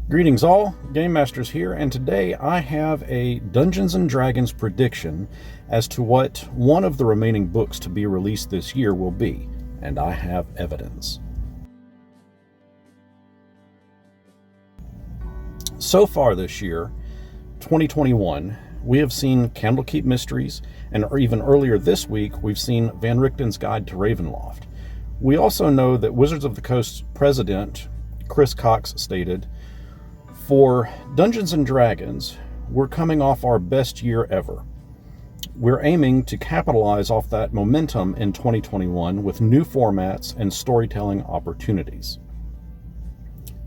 Greetings all, GameMasters here, and today I have a Dungeons & Dragons prediction as to what one of the remaining books to be released this year will be, and I have evidence. So far this year, 2021, we have seen Candlekeep Mysteries, and even earlier this week, we've seen Van Richten's Guide to Ravenloft. We also know that Wizards of the Coast's president, Chris Cox, stated, "For Dungeons & Dragons, we're coming off our best year ever. We're aiming to capitalize off that momentum in 2021 with new formats and storytelling opportunities."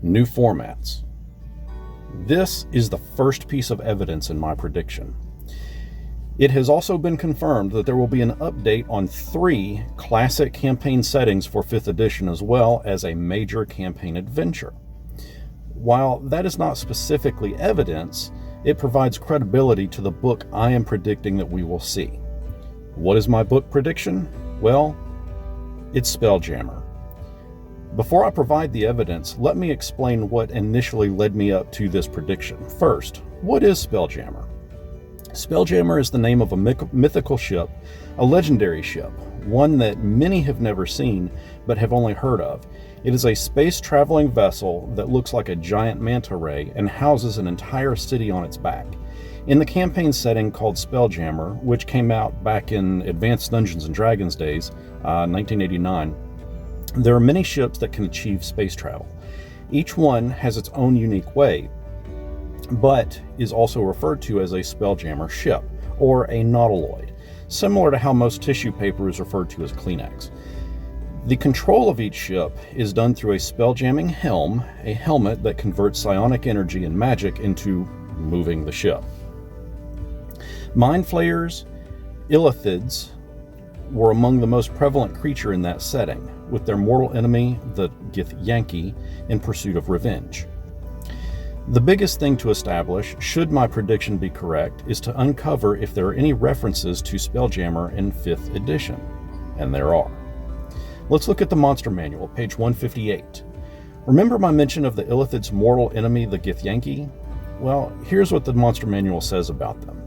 New formats. This is the first piece of evidence in my prediction. It has also been confirmed that there will be an update on 3 classic campaign settings for 5th edition, as well as a major campaign adventure. While that is not specifically evidence, it provides credibility to the book I am predicting that we will see. What is my book prediction? Well, it's Spelljammer. Before I provide the evidence, let me explain what initially led me up to this prediction. First, what is Spelljammer? Spelljammer is the name of a mythical ship, a legendary ship, one that many have never seen but have only heard of. It is a space-traveling vessel that looks like a giant manta ray and houses an entire city on its back. In the campaign setting called Spelljammer, which came out back in Advanced Dungeons & Dragons days, 1989, there are many ships that can achieve space travel. Each one has its own unique way, but is also referred to as a Spelljammer ship, or a nautiloid, similar to how most tissue paper is referred to as Kleenex. The control of each ship is done through a spelljamming helm, a helmet that converts psionic energy and magic into moving the ship. Mind flayers, illithids, were among the most prevalent creature in that setting, with their mortal enemy, the Githyanki, in pursuit of revenge. The biggest thing to establish, should my prediction be correct, is to uncover if there are any references to Spelljammer in 5th edition, and there are. Let's look at the Monster Manual, page 158. Remember my mention of the illithid's mortal enemy, the Githyanki? Well, here's what the Monster Manual says about them.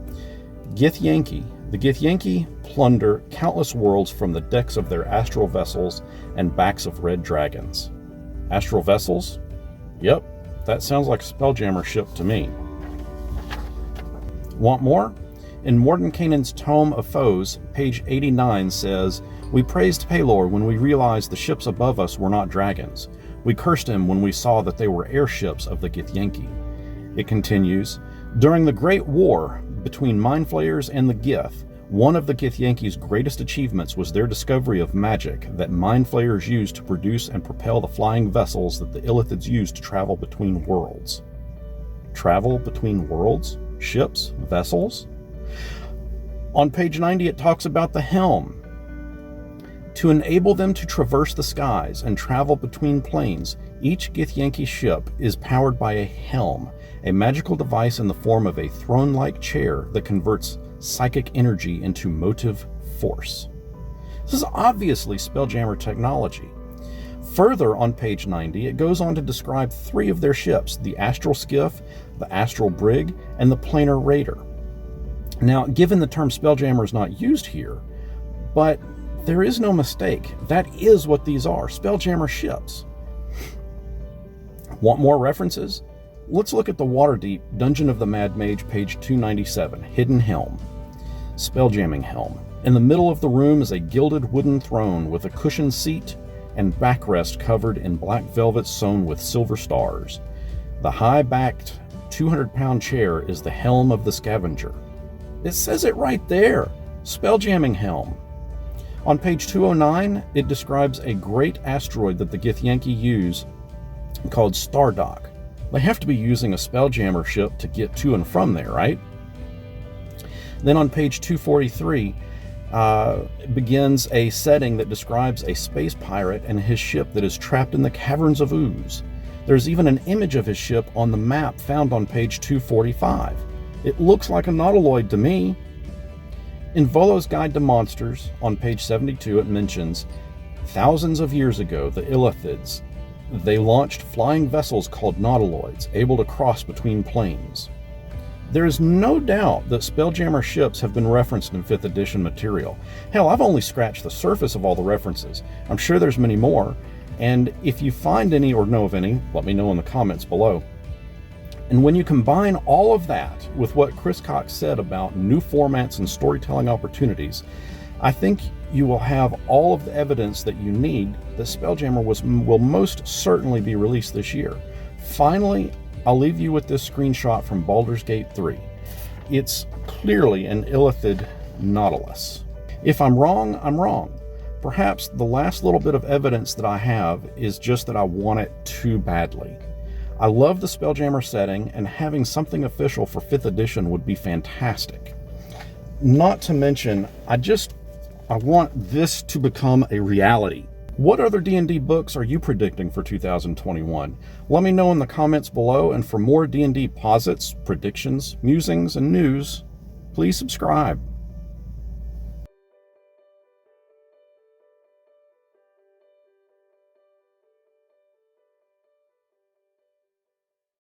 The Githyanki plunder countless worlds from the decks of their astral vessels and backs of red dragons. Astral vessels? Yep, that sounds like a Spelljammer ship to me. Want more? In Mordenkainen's Tome of Foes, page 89 says, "We praised Pelor when we realized the ships above us were not dragons. We cursed him when we saw that they were airships of the Githyanki." It continues, "During the Great War between Mind Flayers and the Gith, one of the Githyanki's greatest achievements was their discovery of magic that Mind Flayers used to produce and propel the flying vessels that the illithids used to travel between worlds." Travel between worlds? Ships? Vessels? On page 90 it talks about the helm. To enable them to traverse the skies and travel between planes, each Githyanki ship is powered by a helm, a magical device in the form of a throne-like chair that converts psychic energy into motive force. This is obviously Spelljammer technology. Further on page 90, it goes on to describe 3 of their ships, the Astral Skiff, the Astral Brig, and the Planar Raider. Now, given the term Spelljammer is not used here, but there is no mistake. That is what these are, Spelljammer ships. Want more references? Let's look at the Waterdeep Dungeon of the Mad Mage, page 297, Hidden Helm. Spelljamming helm. In the middle of the room is a gilded wooden throne with a cushioned seat and backrest covered in black velvet sewn with silver stars. The high-backed 200-pound chair is the helm of the Scavenger. It says it right there, Spelljamming helm. On page 209, it describes a great asteroid that the Githyanki use called Stardock. They have to be using a Spelljammer ship to get to and from there, right? Then on page 243, begins a setting that describes a space pirate and his ship that is trapped in the caverns of ooze. There's even an image of his ship on the map found on page 245. It looks like a nautiloid to me. In Volo's Guide to Monsters, on page 72, it mentions, "Thousands of years ago, the illithids They launched flying vessels called nautiloids, able to cross between planes. There is no doubt that Spelljammer ships have been referenced in 5th edition material. Hell, I've only scratched the surface of all the references. I'm sure there's many more, and if you find any or know of any, let me know in the comments below. And when you combine all of that with what Chris Cox said about new formats and storytelling opportunities, I think you will have all of the evidence that you need that Spelljammer will most certainly be released this year. Finally, I'll leave you with this screenshot from Baldur's Gate 3. It's clearly an Illithid Nautilus. If I'm wrong, I'm wrong. Perhaps the last little bit of evidence that I have is just that I want it too badly. I love the Spelljammer setting, and having something official for 5th edition would be fantastic. Not to mention, I want this to become a reality. What other D&D books are you predicting for 2021? Let me know in the comments below, and for more D&D posits, predictions, musings, and news, please subscribe.